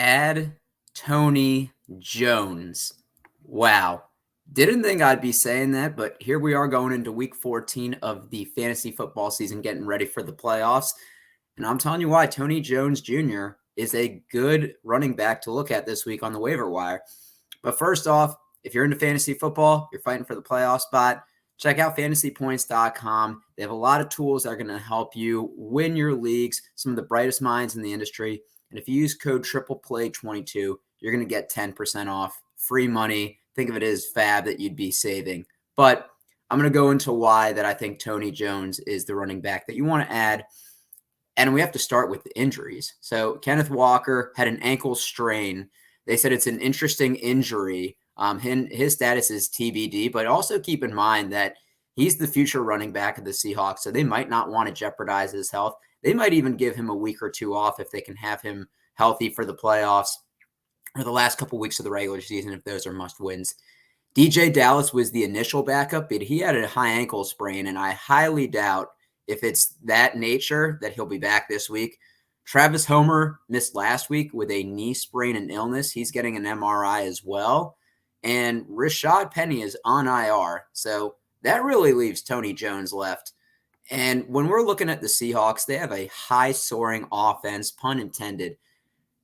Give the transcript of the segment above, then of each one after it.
add Tony Jones. Wow. Didn't think I'd be saying that, but here we are going into week 14 of the fantasy football season, getting ready for the playoffs. And I'm telling you why Tony Jones Jr. is a good running back to look at this week on the waiver wire. But first off, if you're into fantasy football, you're fighting for the playoff spot, check out fantasypoints.com. They have a lot of tools that are going to help you win your leagues, some of the brightest minds in the industry. And if you use code TRIPLEPLAY22, you're going to get 10% off, free money. Think of it as fab that you'd be saving. But I'm going to go into why that I think Tony Jones is the running back that you want to add. And we have to start with the injuries. So Kenneth Walker had an ankle strain. They said it's an interesting injury. His status is TBD, but also keep in mind that he's the future running back of the Seahawks, so they might not want to jeopardize his health. They might even give him a week or two off if they can have him healthy for the playoffs or the last couple weeks of the regular season if those are must-wins. DJ Dallas was the initial backup, but he had a high ankle sprain, and I highly doubt if it's that nature that he'll be back this week. Travis Homer missed last week with a knee sprain and illness. He's getting an MRI as well. And Rashad Penny is on IR. So that really leaves Tony Jones left. And when we're looking at the Seahawks, they have a high-soaring offense, pun intended.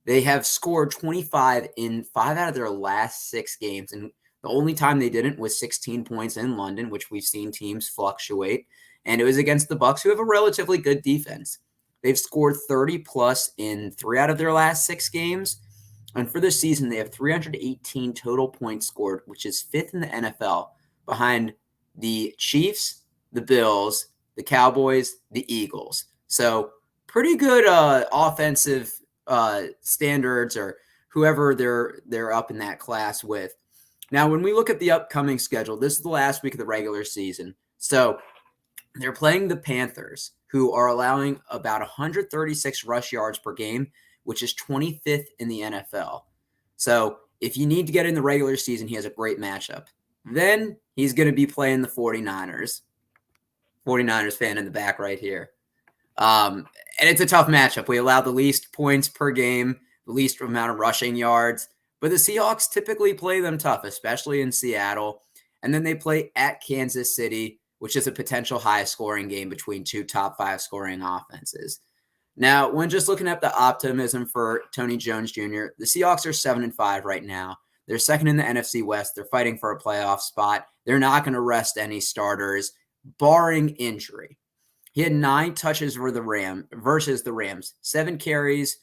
They have scored 25 in 5 out of their last 6 games. And the only time they didn't was 16 points in London, which we've seen teams fluctuate. And it was against the Bucs, who have a relatively good defense. They've scored 30-plus in 3 out of their last 6 games. And for this season, they have 318 total points scored, which is 5th in the NFL, behind the Chiefs, the Bills, the Cowboys, the Eagles. So pretty good offensive standards, or whoever they're up in that class with. Now, when we look at the upcoming schedule, this is the last week of the regular season. So they're playing the Panthers, who are allowing about 136 rush yards per game, which is 25th in the NFL. So if you need to get in the regular season, he has a great matchup. Then he's going to be playing the 49ers. 49ers fan in the back right here. And it's a tough matchup. We allow the least points per game, the least amount of rushing yards. But the Seahawks typically play them tough, especially in Seattle. And then they play at Kansas City, which is a potential high-scoring game between 2 top 5 scoring offenses. Now, when just looking at the optimism for Tony Jones Jr., the Seahawks are 7-5 right now. They're second in the NFC West. They're fighting for a playoff spot. They're not going to rest any starters, barring injury. He had 9 touches versus the Rams, 7 carries,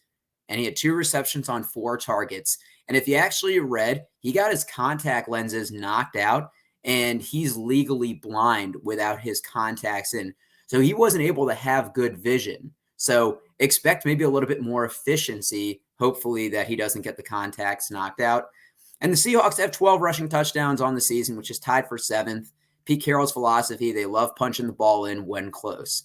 and he had 2 receptions on 4 targets. And if you actually read, he got his contact lenses knocked out, and he's legally blind without his contacts in. So he wasn't able to have good vision. So expect maybe a little bit more efficiency, hopefully that he doesn't get the contacts knocked out. And the Seahawks have 12 rushing touchdowns on the season, which is tied for 7th. Pete Carroll's philosophy, they love punching the ball in when close.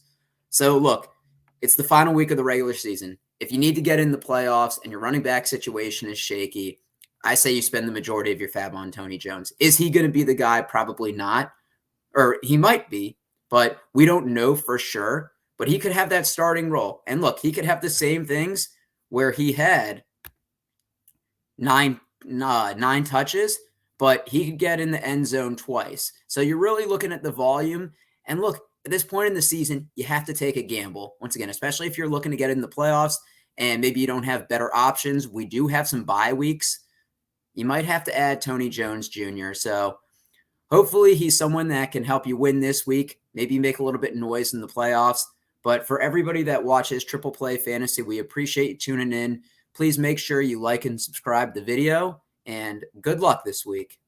So look, it's the final week of the regular season. If you need to get in the playoffs and your running back situation is shaky, I say you spend the majority of your fab on Tony Jones. Is he going to be the guy? Probably not. Or he might be, but we don't know for sure. But he could have that starting role. And look, he could have the same things where he had nine touches, but he could get in the end zone twice. So you're really looking at the volume. And look, at this point in the season, you have to take a gamble. Once again, especially if you're looking to get in the playoffs and maybe you don't have better options. We do have some bye weeks. You might have to add Tony Jones Jr. So hopefully he's someone that can help you win this week, maybe make a little bit of noise in the playoffs. But for everybody that watches Triple Play Fantasy, we appreciate you tuning in. Please make sure you like and subscribe the video, and good luck this week.